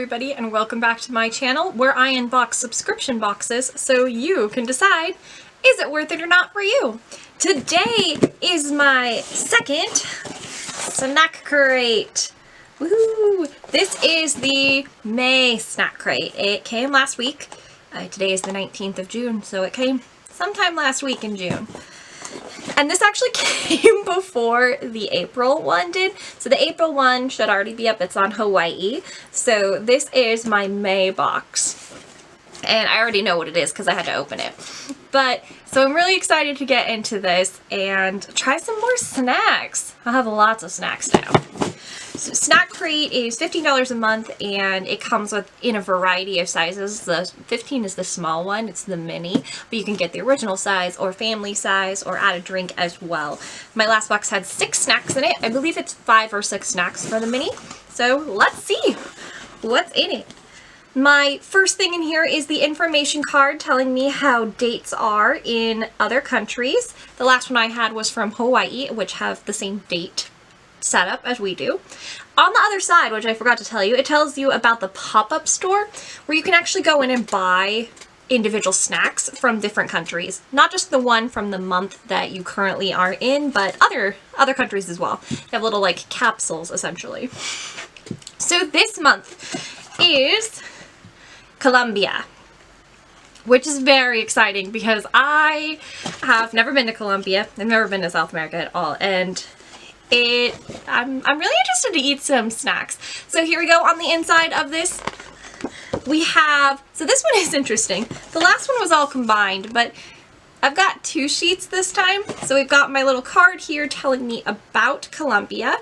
everybody, and welcome back to my channel where I unbox subscription boxes so you can decide, is it worth it or not for you? Today is my second SnackCrate. Woohoo! This is the May SnackCrate. It came last week. Today is the 19th of June, so it came sometime last week in June. And this actually came before the April one did. So the April one should already be up. It's on Hawaii. So this is my May box. And I already know what it is because I had to open it. But, so I'm really excited to get into this and try some more snacks. I'll have lots of snacks now. So SnackCrate is $15 a month and it comes in a variety of sizes. The 15 is the small one, it's the mini, but you can get the original size or family size or add a drink as well. My last box had 6 snacks in it. I believe it's 5 or 6 snacks for the mini. So let's see what's in it. My first thing in here is the information card telling me how dates are in other countries. The last one I had was from Hawaii, which have the same date setup as we do. On the other side, which I forgot to tell you, it tells you about the pop-up store where you can actually go in and buy individual snacks from different countries. Not just the one from the month that you currently are in, but other countries as well. You have little like capsules essentially. So this month is Colombia, which is very exciting because I have never been to Colombia. I've never been to South America at all, and I'm really interested to eat some snacks. So here we go. On the inside of this, we have, so this one is interesting. The last one was all combined, but I've got 2 sheets this time. So we've got my little card here telling me about Colombia,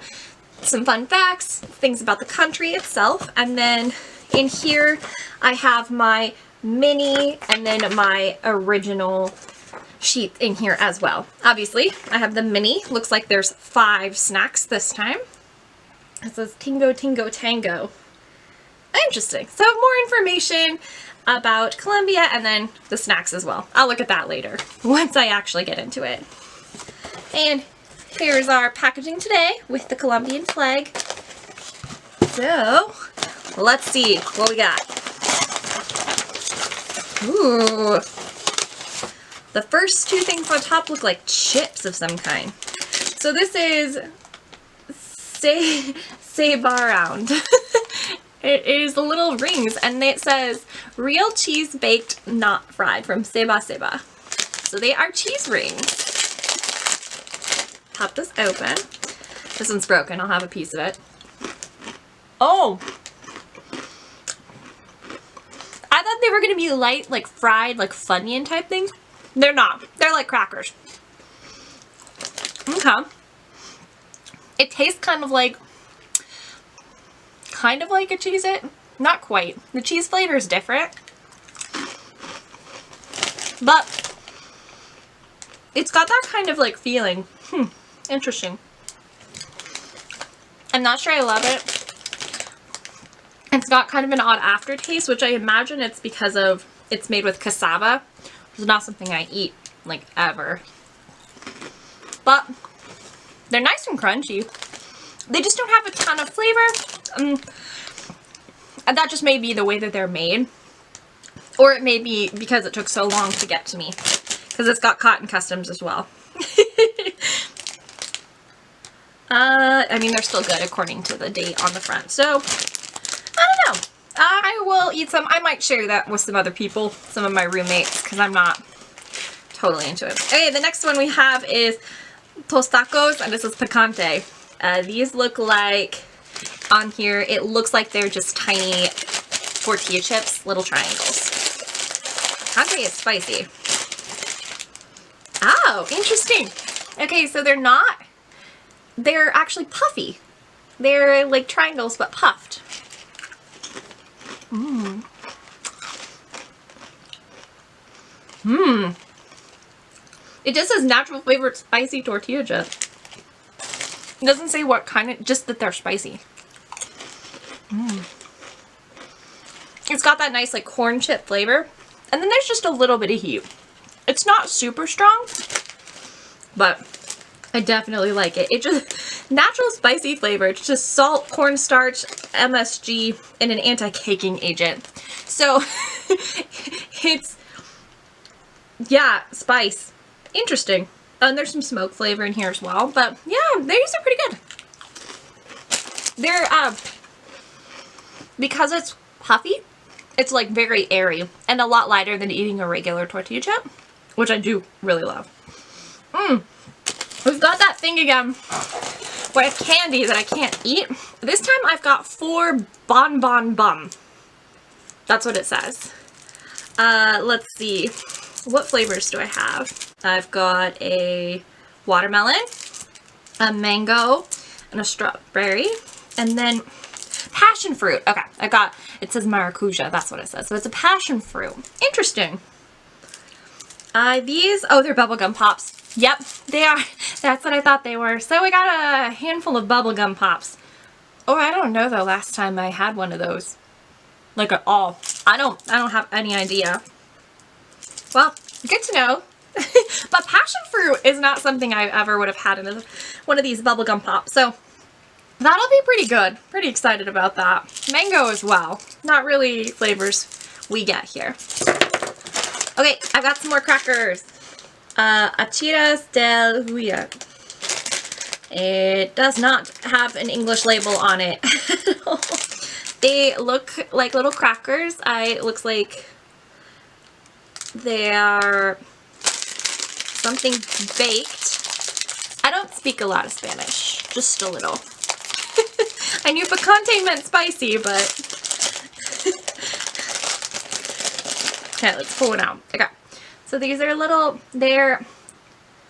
some fun facts, things about the country itself, and then in here I have my mini and then my original sheet in here as well. Obviously, I have the mini. Looks like there's 5 snacks this time. It says Tingo Tingo Tango. Interesting. So more information about Colombia and then the snacks as well. I'll look at that later once I actually get into it. And here's our packaging today with the Colombian flag. So let's see what we got. Ooh. The first 2 things on top look like chips of some kind. So this is Round. It is the little rings and it says real cheese baked not fried from Seba. So they are cheese rings. Pop this open. This one's broken. I'll have a piece of it. Oh! I thought they were going to be light, like fried, like Funyun type things. They're not. They're like crackers. Okay. It tastes kind of like a Cheez-It. Not quite. The cheese flavor is different. But it's got that kind of like feeling. Interesting. I'm not sure I love it. It's got kind of an odd aftertaste, which I imagine it's because of it's made with cassava. It's not something I eat, like, ever. But they're nice and crunchy. They just don't have a ton of flavor. And that just may be the way that they're made. Or it may be because it took so long to get to me. Because it's got cotton customs as well. I mean, they're still good according to the date on the front. So, I don't know. I will eat some. I might share that with some other people, some of my roommates, because I'm not totally into it. Okay, the next one we have is Tostacos, and this is picante. These look like, on here, it looks like they're just tiny tortilla chips, little triangles. Picante is spicy. Oh, interesting. Okay, so they're actually puffy. They're like triangles, but puffed. It just says natural flavored spicy tortilla chips. It doesn't say what kind of, just that they're spicy. It's got that nice like corn chip flavor. And then there's just a little bit of heat. It's not super strong, but I definitely like it. It just, natural spicy flavor. It's just salt, cornstarch, MSG, and an anti-caking agent. So it's, yeah, spice. Interesting. And there's some smoke flavor in here as well. But yeah, these are pretty good. They're, because it's puffy, it's like very airy and a lot lighter than eating a regular tortilla chip, which I do really love. We've got that thing again with candy that I can't eat. This time I've got 4 bonbon bum. That's what it says. Let's see. What flavors do I have? I've got a watermelon, a mango, and a strawberry, and then passion fruit. Okay, I got, it says maracuja, that's what it says. So it's a passion fruit. Interesting. These, oh, they're bubblegum pops. Yep, they are. That's what I thought they were. So we got a handful of bubblegum pops. Oh, I don't know the last time I had one of those. Like at all. I don't have any idea. Well, good to know. But passion fruit is not something I ever would have had in one of these bubblegum pops. So that'll be pretty good. Pretty excited about that. Mango as well. Not really flavors we get here. Okay, I've got some more crackers. Achiras del Huya. It does not have an English label on it. They look like little crackers. It looks like they are something baked. I don't speak a lot of Spanish, just a little. I knew picante meant spicy, but... Okay, let's pull it out. Okay. So these are little, they're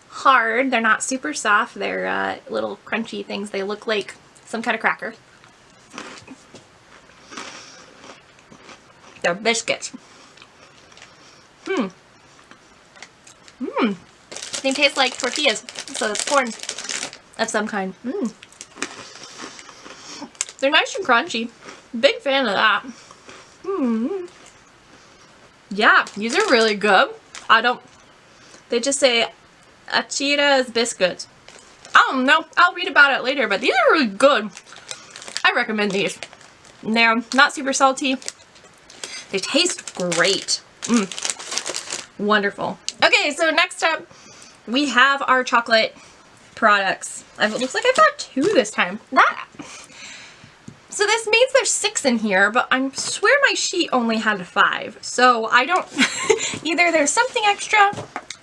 hard. They're not super soft. They're little crunchy things. They look like some kind of cracker. They're biscuits. They taste like tortillas. So it's corn of some kind. They're nice and crunchy. Big fan of that. Yeah, these are really good. They just say Achira's biscuits. I don't know. I'll read about it later, but these are really good. I recommend these. They're not super salty. They taste great. Wonderful. Okay, so next up, we have our chocolate products. It looks like I've got 2 this time. So this means there's 6 in here, but I swear my sheet only had 5. So I don't, either there's something extra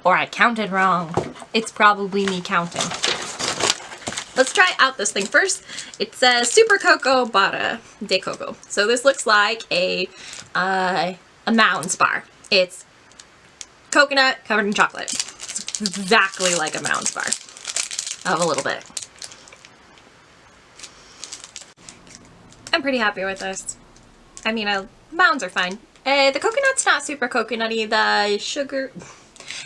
or I counted wrong. It's probably me counting. Let's try out this thing first. It says Super Cocoa Barra de Coco. So this looks like a Mounds bar. It's coconut covered in chocolate. It's exactly like a Mounds bar. Of a little bit. I'm pretty happy with this. I mean, Mounds are fine. The coconut's not super coconutty.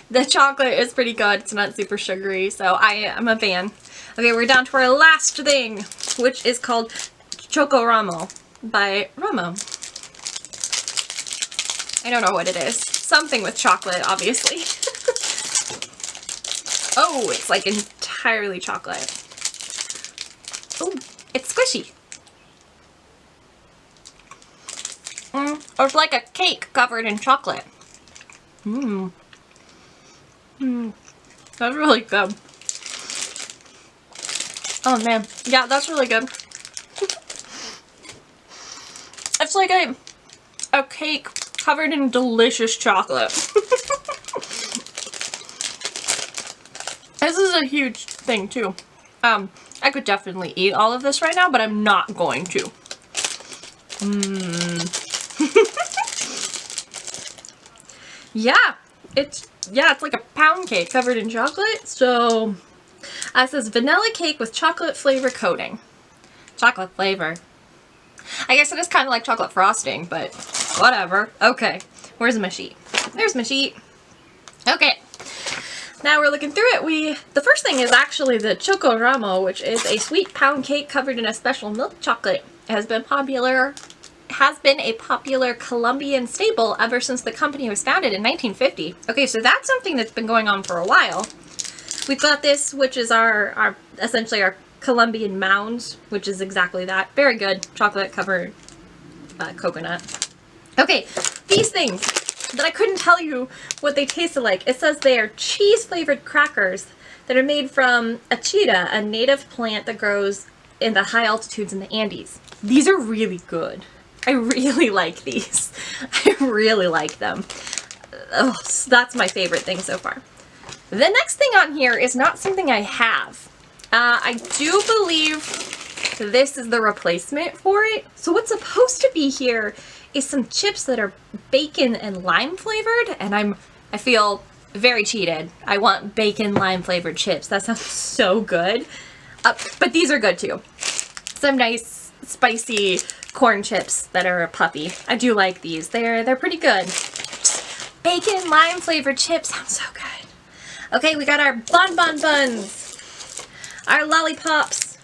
The chocolate is pretty good. It's not super sugary, so I'm a fan. Okay, we're down to our last thing, which is called Choco Ramo by Ramo. I don't know what it is. Something with chocolate, obviously. Oh, it's like entirely chocolate. Oh, it's squishy. Or it's like a cake covered in chocolate. That's really good. Oh man, yeah, that's really good. It's like a cake covered in delicious chocolate. This is a huge thing too. I could definitely eat all of this right now, but I'm not going to. Yeah, it's like a pound cake covered in chocolate. So it says vanilla cake with chocolate flavor coating. Chocolate flavor. I guess it is kind of like chocolate frosting, but whatever. Okay, where's my sheet? There's my sheet. Okay, now we're looking through it. The first thing is actually the Choco Ramo, which is a sweet pound cake covered in a special milk chocolate. It has been a popular Colombian staple ever since the company was founded in 1950. Okay, so that's something that's been going on for a while. We've got this, which is our essentially our Colombian mounds, which is exactly that. Very good. Chocolate covered coconut. Okay, these things that I couldn't tell you what they tasted like. It says they are cheese flavored crackers that are made from achita, a native plant that grows in the high altitudes in the Andes. These are really good. I really like these. I really like them. Oh, that's my favorite thing so far. The next thing on here is not something I have. I do believe this is the replacement for it. So what's supposed to be here is some chips that are bacon and lime flavored, and I feel very cheated. I want bacon lime flavored chips. That sounds so good. But these are good too. Some nice spicy corn chips that are a puppy. I do like these. They're pretty good. Bacon lime flavored chips sounds so good. Okay, we got our buns, our lollipops,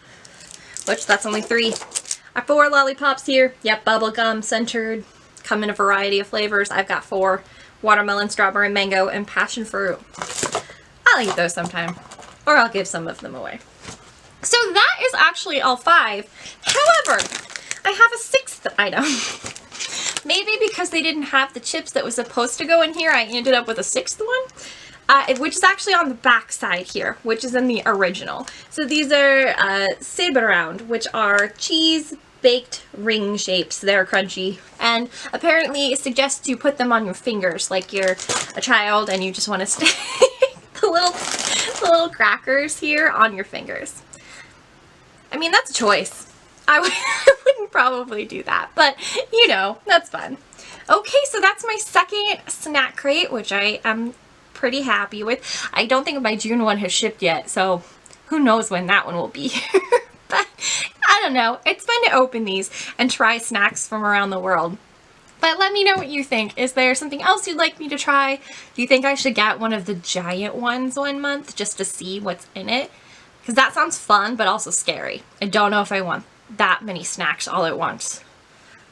which that's only 3. Our 4 lollipops here. Yep, bubblegum centered. Come in a variety of flavors. I've got 4. Watermelon, strawberry, mango, and passion fruit. I'll eat those sometime. Or I'll give some of them away. So that is actually all 5. However, I have a 6th item. Maybe because they didn't have the chips that was supposed to go in here, I ended up with a 6th one. Which is actually on the back side here, which is in the original. So these are Sibround, which are cheese baked ring shapes. They're crunchy, and apparently it suggests you put them on your fingers like you're a child and you just want to stick the little crackers here on your fingers. I mean, that's a choice. I wouldn't probably do that, but you know, that's fun. Okay, so that's my second snack crate, which I am pretty happy with. I don't think my June one has shipped yet, so who knows when that one will be here. But I don't know. It's fun to open these and try snacks from around the world. But let me know what you think. Is there something else you'd like me to try? Do you think I should get one of the giant ones one month just to see what's in it? Because that sounds fun, but also scary. I don't know if I want that many snacks all at once.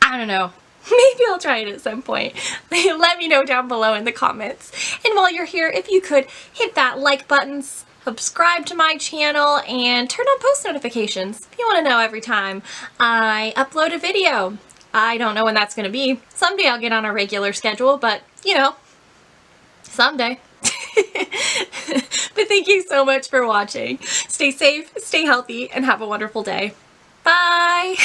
I don't know. Maybe I'll try it at some point. Let me know down below in the comments. And while you're here, if you could hit that like button, subscribe to my channel, and turn on post notifications if you want to know every time I upload a video. I don't know when that's going to be. Someday I'll get on a regular schedule, but you know, someday. But thank you so much for watching. Stay safe, stay healthy, and have a wonderful day. Bye!